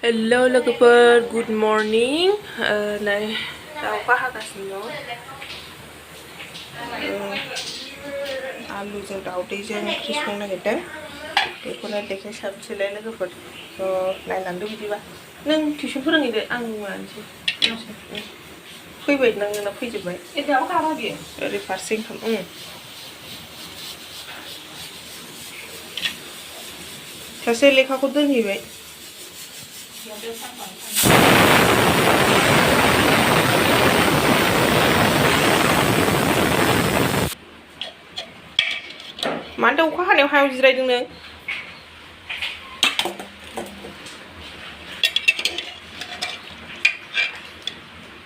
Hello logoper, good morning. Này, tao có hagasino. Alu jeng daodwi jeng oंख्रि संनो नागिरदों. बेखौनो देखायसाबसैलाय लोगोफोर. नायलांदो बिदिबा. नों टिउसन फोरोंहैदो आं मानोसै. फैबाय नोंना फैजोबबाय. एदाव खाबा बियो. ओरै फारसें खालाम. सासे लेखाखौ दोनहैबाय. मानोथो अखा हानायाव हायाव जिरायदों नों?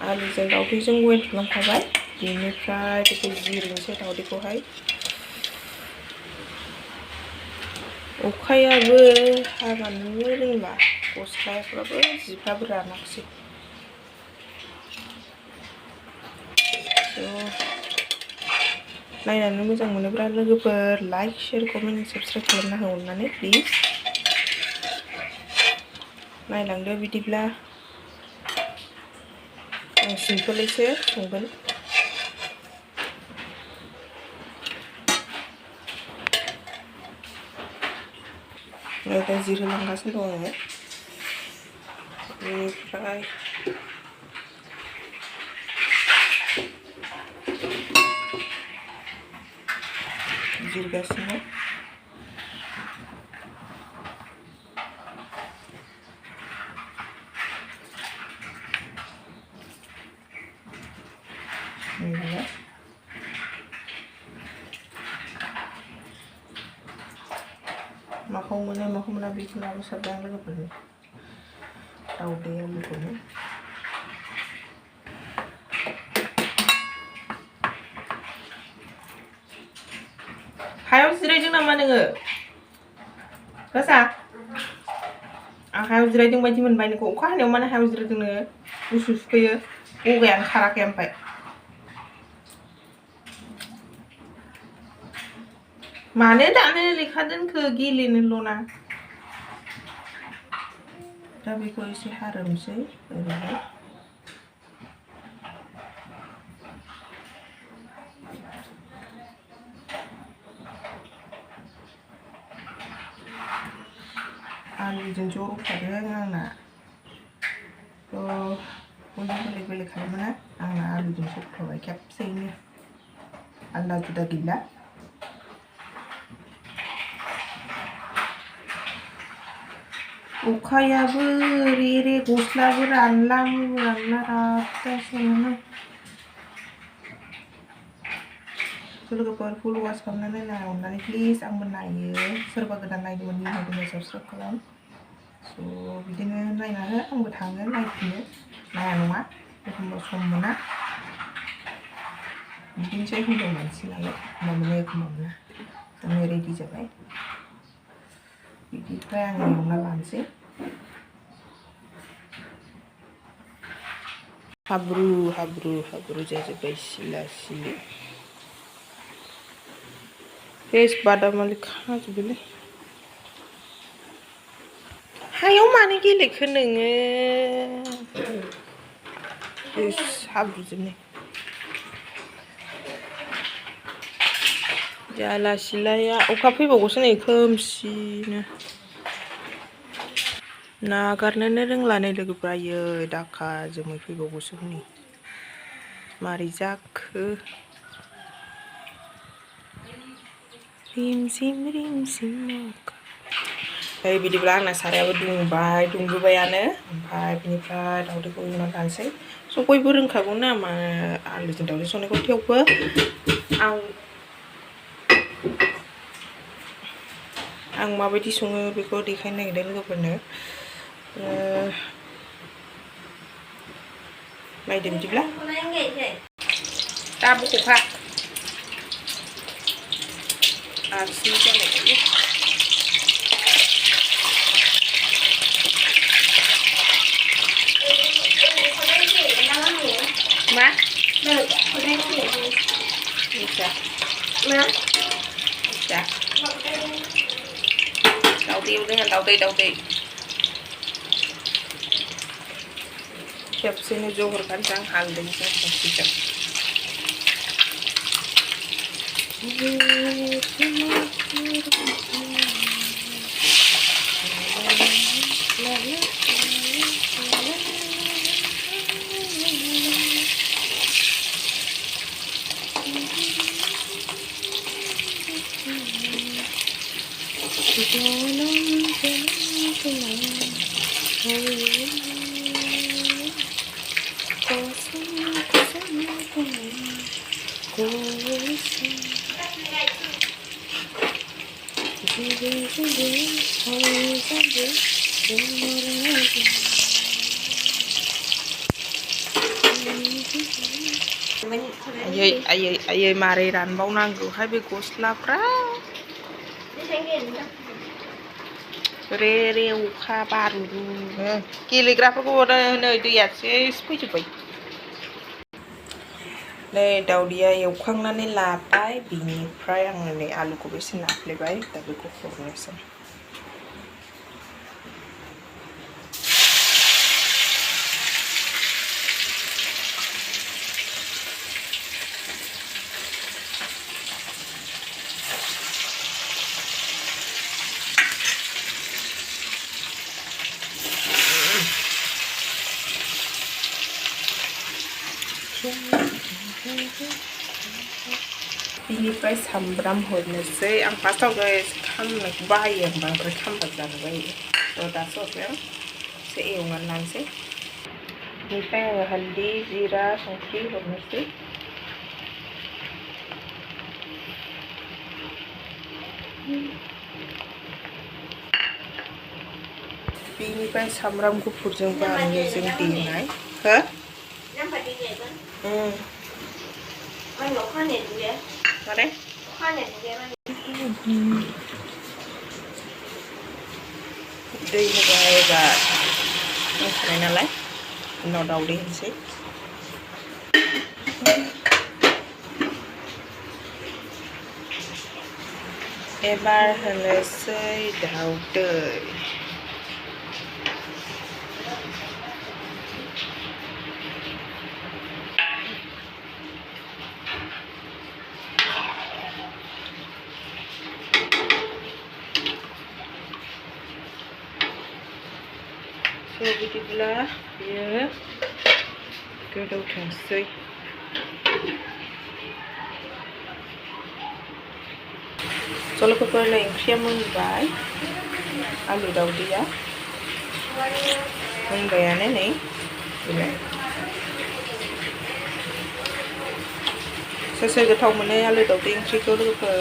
आलुजों दाउदैजों बयल खालामखाबाय. बेनिफ्राय बेखौ जिरनोसै दाउदैखौहाय. अखायाबो हाबानो रोंला. गस्लाफ्राबो जिफ्राबो रानाखसै. नायनानै मोजां मोनोब्ला लोगोफोर लाइक शेयार कमेन्ट साबस्क्राइब खालामना हो अननानै प्लिज. नायलांदो बिदिब्ला आं सिम्पोलैसो संगोन. दा जिरलांगासिनो दं आङो. बेनिफ्राय जिरगासिनो. माखौ मोनो माखौ मोना बेखौ लाबोसाबदों आं लोगोफोरनो. दाउदै आलुखौनो. हायाव जिरायदों नामा नोङो? गोसा? आं हायाव जिरायदों बायदि मोनबाय नोंखौ. अखा हानायाव मानो हायाव जिरायदों नोङो? गुसु सुखैयो. गगायानो खाराखै ओमफ्राय. मानो दानो लेखा दोनखो गेलेनोल' ना. दा बेखौ एसे हारोमसै ओरैहाय. आलुजों ज' रुफादों आंना. बयबो बेलेग बेलेग खालामोना आंना आलुजों ज' रुफाबाय खेबसेयैनो. आलदा जुदा गैला. अखायाबो रे गस्लाबो रानलाबो रानला राबगासिनो. लोगोफोर फुल वाच खालामनानै नाय अननानै प्लिज. आंबो नायो. सोरबा गोदान नायदोंमोन नायदोंमोन साबस्क्राइब खालाम. बिदिनो नायना हो. आंबो थांगोन नायफिनो. नाया नङा एखमबा सम मोना. बिदिनोसै हिनजाव मानसि नालाय एखमबा मोनो एखमबा मोना. आङो रेडि जाबाय. बिदिफ्राय आं एवना लानोसै. हाब्रु हाब्रु हाब्रु जाजोब्बाय सिला सिलि. फेस बादामालि खाजोब्बायलै. हायाव मानो गेलेखो नोङो? हाब्रुजोबनाय. जाला सिलाया अखा फैबावगौसो नै खोमसिनो. नागारनोनो रोंला नै लोगोफ्रा. आयै दाखा जोमै फैबावगौसो हनै. मारै जाखो? रिमझिम रिमझिम अखा. बिदिब्ला आंना सारायाबो दुंबोबायानो. ओमफ्राय बिनिफ्राय दाउदैखौ एवना लानोसै. बयबो रोंखागौ ना मा आलुजों दाउदै संनायखौ. थेवबो आं माबायदि सङो बेखौ देखायनो नागिरदों लोगोफोरनो. नायदो बिदिब्ला. दा बख'खा. आरसि जालायबाय. मा? दाउदै एवदों दाउदै. खेबसेनो ज' हरखानोसै आं हालदैजों संख्रिजों आयै मारै रानबावनांगौहाय बे गस्लाफ्रा रे अखा बारुरुनो गेलेग्राफोरखौ नै दैया सेस फैजोब्बाय नै दावदैया एवखांनानै लाबाय बिनिफ्राय आङो नै आलुखौबो एसे नाफ्लेबाय दा बेखौ हरनोसै बिनिफ्राय सामब्राम हरनोसै आं फार्स्टआव खामनायखौ बाहायो आं बांद्राय खामबा जानो बायो दासो हरबाय आं एसे एवनानै लानोसै बिनिफ्राय आङो हालदै जिरा संख्रि हरनोसै बिनिफ्राय सामब्राम गुफुरजों बानलुजों देनाय हो माने दै होबाय एबार मोनखानाय नालाय उनाव दावदै होनोसै एबार होनोसै दावदै बिदिब्ला बियो गोदौथोंसै लोगोफोर नै ओंख्रिया मोनबाय आलु दावदैया मोनबायानो नै सोर गोथाव मोनो आलु दावदै ओंख्रिखौ लोगोफोर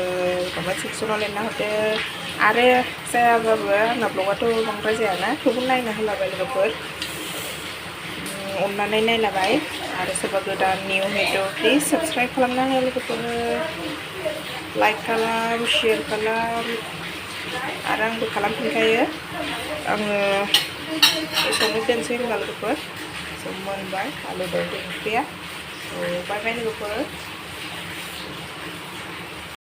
कमेन्ट सेक्सनाव लिरना हरदो आरो जायाबाबो आंना ब्लगाथ' बांद्राय जायाना थेवबो नायना होलाबाय लोगोफोर अननानै नायलाबाय आरो सोरबा गोदान निउ हेड' प्लिज साबस्क्राइब खालामना हो लोगोफोर लाइक खालाम शेयार खालाम आरो आंबो खालामफिनखायो आङो एसेयावनो दोनसै होनबा लोगोफोर मोनबाय आलु दावदै ओंख्रिया बाय बाय लोगोफोर